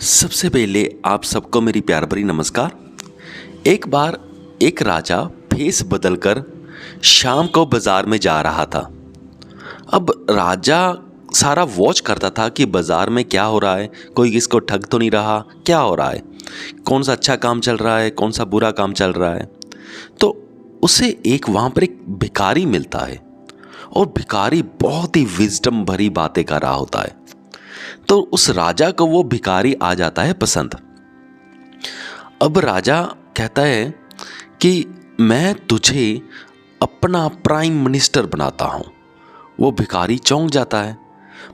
सबसे पहले आप सबको मेरी प्यार भरी नमस्कार। एक बार एक राजा भेष बदलकर शाम को बाजार में जा रहा था। अब राजा सारा वॉच करता था कि बाजार में क्या हो रहा है, कोई किसको ठग तो नहीं रहा, क्या हो रहा है, कौन सा अच्छा काम चल रहा है, कौन सा बुरा काम चल रहा है। तो उसे वहाँ पर एक भिखारी मिलता है और भिखारी बहुत ही विजडम भरी बातें कर रहा होता है। तो उस राजा को वो भिखारी आ जाता है पसंद। अब राजा कहता है कि मैं तुझे अपना प्राइम मिनिस्टर बनाता हूँ। वो भिखारी चौंक जाता है,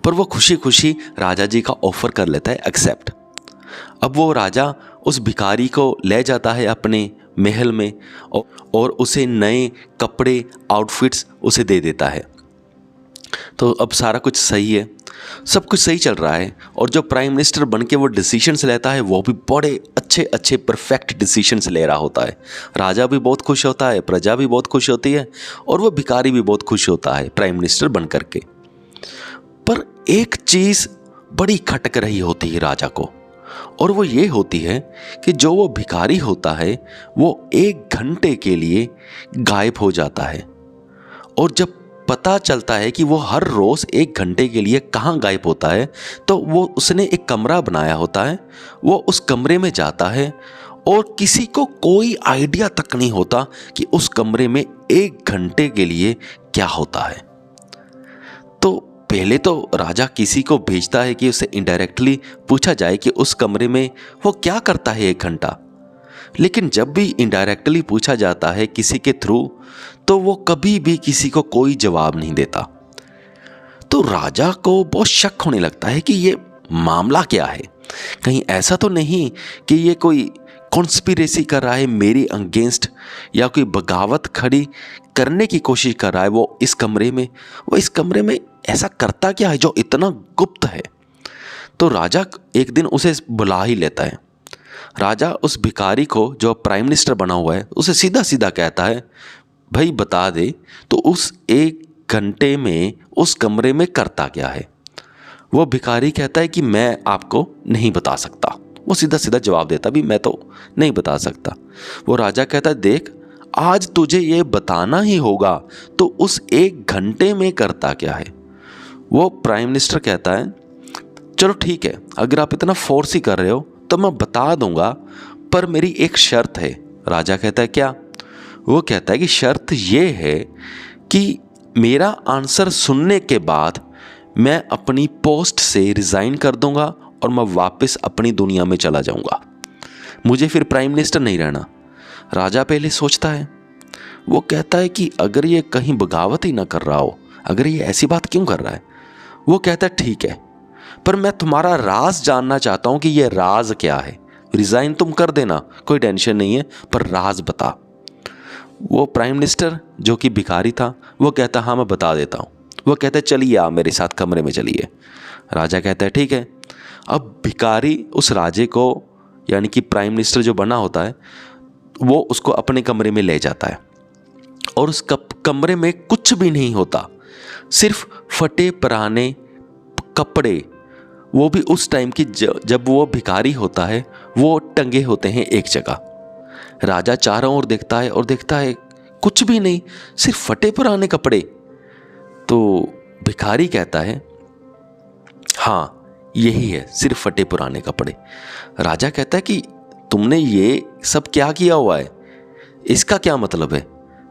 पर वो खुशी खुशी राजा जी का ऑफर कर लेता है एक्सेप्ट। अब वो राजा उस भिखारी को ले जाता है अपने महल में और उसे नए कपड़े आउटफिट्स उसे दे देता है। तो अब सारा कुछ सही है, सब कुछ सही चल रहा है और जो प्राइम मिनिस्टर बन के वो डिसीजंस लेता है वो भी बड़े अच्छे अच्छे परफेक्ट डिसीजंस ले रहा होता है। राजा भी बहुत खुश होता है, प्रजा भी बहुत खुश होती है और वो भिखारी भी बहुत खुश होता है प्राइम मिनिस्टर बन करके। पर एक चीज़ बड़ी खटक रही होती है राजा को, और वो ये होती है कि जो वो भिखारी होता है वो 1 घंटे के लिए गायब हो जाता है। और जब पता चलता है कि वो हर रोज़ 1 घंटे के लिए कहाँ गायब होता है, तो वो उसने एक कमरा बनाया होता है। वो उस कमरे में जाता है और किसी को कोई आइडिया तक नहीं होता कि उस कमरे में 1 घंटे के लिए क्या होता है। तो पहले तो राजा किसी को भेजता है कि उसे इनडायरेक्टली पूछा जाए कि उस कमरे में वो क्या करता है 1 घंटा। लेकिन जब भी इनडायरेक्टली पूछा जाता है किसी के थ्रू, तो वो कभी भी किसी को कोई जवाब नहीं देता। तो राजा को बहुत शक होने लगता है कि ये मामला क्या है, कहीं ऐसा तो नहीं कि ये कोई कॉन्स्पिरेसी कर रहा है मेरे अगेंस्ट, या कोई बगावत खड़ी करने की कोशिश कर रहा है वो इस कमरे में ऐसा करता क्या है जो इतना गुप्त है। तो राजा एक दिन उसे बुला ही लेता है। राजा उस भिखारी को जो प्राइम मिनिस्टर बना हुआ है उसे सीधा सीधा कहता है, भाई बता दे तो उस 1 घंटे में उस कमरे में करता क्या है। वो भिखारी कहता है कि मैं आपको नहीं बता सकता। वो सीधा सीधा जवाब देता भी मैं तो नहीं बता सकता। वो राजा कहता है देख, आज तुझे ये बताना ही होगा तो उस 1 घंटे में करता क्या है। वो प्राइम मिनिस्टर कहता है चलो ठीक है, अगर आप इतना फोर्स ही कर रहे हो तो मैं बता दूंगा, पर मेरी एक शर्त है। राजा कहता है क्या? वो कहता है कि शर्त ये है कि मेरा आंसर सुनने के बाद मैं अपनी पोस्ट से रिज़ाइन कर दूंगा और मैं वापस अपनी दुनिया में चला जाऊंगा, मुझे फिर प्राइम मिनिस्टर नहीं रहना। राजा पहले सोचता है, वो कहता है कि अगर ये कहीं बगावत ही ना कर रहा हो, अगर ये ऐसी बात क्यों कर रहा है। वो कहता है ठीक है, पर मैं तुम्हारा राज जानना चाहता हूं कि ये राज क्या है। रिज़ाइन तुम कर देना, कोई टेंशन नहीं है, पर राज बता। वो प्राइम मिनिस्टर जो कि भिखारी था वो कहता हाँ मैं बता देता हूँ। वो कहता है चलिए आप मेरे साथ कमरे में चलिए। राजा कहता है ठीक है। अब भिखारी उस राजे को, यानी कि प्राइम मिनिस्टर जो बना होता है, वो उसको अपने कमरे में ले जाता है और उस कमरे में कुछ भी नहीं होता, सिर्फ फटे पुराने कपड़े, वो भी उस टाइम की जब वो भिखारी होता है वो टंगे होते हैं एक जगह। राजा चारों ओर देखता है और देखता है कुछ भी नहीं, सिर्फ फटे पुराने कपड़े। तो भिखारी कहता है हाँ यही है, सिर्फ फटे पुराने कपड़े। राजा कहता है कि तुमने ये सब क्या किया हुआ है, इसका क्या मतलब है।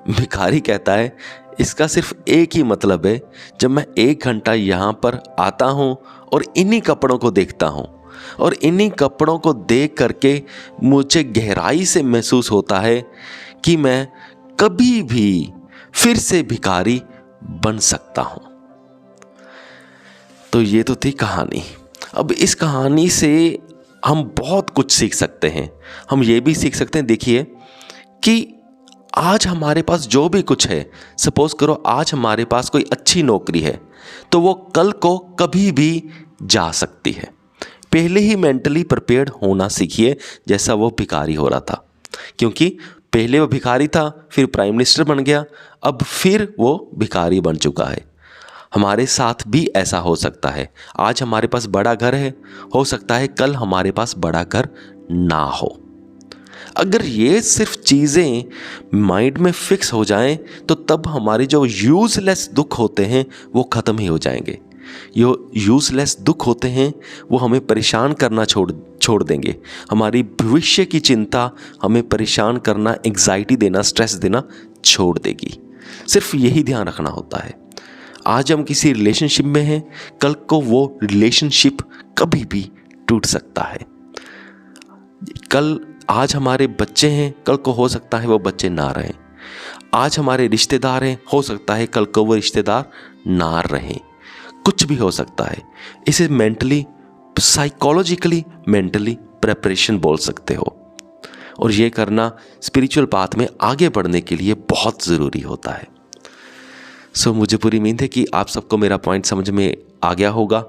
भिखारी कहता है इसका सिर्फ एक ही मतलब है, जब मैं 1 घंटा यहाँ पर आता हूँ और इन्हीं कपड़ों को देखता हूँ और इन्हीं कपड़ों को देख करके मुझे गहराई से महसूस होता है कि मैं कभी भी फिर से भिखारी बन सकता हूँ। तो ये तो थी कहानी। अब इस कहानी से हम बहुत कुछ सीख सकते हैं। हम ये भी सीख सकते हैं, देखिए कि आज हमारे पास जो भी कुछ है, सपोज करो आज हमारे पास कोई अच्छी नौकरी है, तो वो कल को कभी भी जा सकती है। पहले ही मेंटली प्रिपेयर्ड होना सीखिए, जैसा वो भिखारी हो रहा था। क्योंकि पहले वो भिखारी था, फिर प्राइम मिनिस्टर बन गया, अब फिर वो भिखारी बन चुका है। हमारे साथ भी ऐसा हो सकता है। आज हमारे पास बड़ा घर है, हो सकता है कल हमारे पास बड़ा घर ना हो। अगर ये सिर्फ चीज़ें माइंड में फिक्स हो जाएं तो तब हमारे जो यूज़लेस दुख होते हैं वो ख़त्म ही हो जाएंगे। जो यूज़लेस दुख होते हैं वो हमें परेशान करना छोड़ देंगे। हमारी भविष्य की चिंता हमें परेशान करना, एंग्जाइटी देना, स्ट्रेस देना छोड़ देगी। सिर्फ यही ध्यान रखना होता है। आज हम किसी रिलेशनशिप में हैं, कल को वो रिलेशनशिप कभी भी टूट सकता है। आज हमारे बच्चे हैं, कल को हो सकता है वो बच्चे ना रहें। आज हमारे रिश्तेदार हैं, हो सकता है कल को वो रिश्तेदार ना रहें। कुछ भी हो सकता है। इसे मेंटली, साइकोलॉजिकली मेंटली प्रिपरेशन बोल सकते हो। और ये करना स्पिरिचुअल पाथ में आगे बढ़ने के लिए बहुत ज़रूरी होता है। सो मुझे पूरी उम्मीद है कि आप सबको मेरा पॉइंट समझ में आ गया होगा।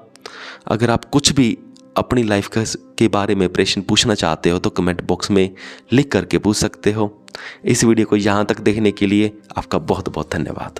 अगर आप कुछ भी अपनी लाइफ के बारे में प्रश्न पूछना चाहते हो तो कमेंट बॉक्स में लिख करके पूछ सकते हो। इस वीडियो को यहाँ तक देखने के लिए आपका बहुत बहुत धन्यवाद।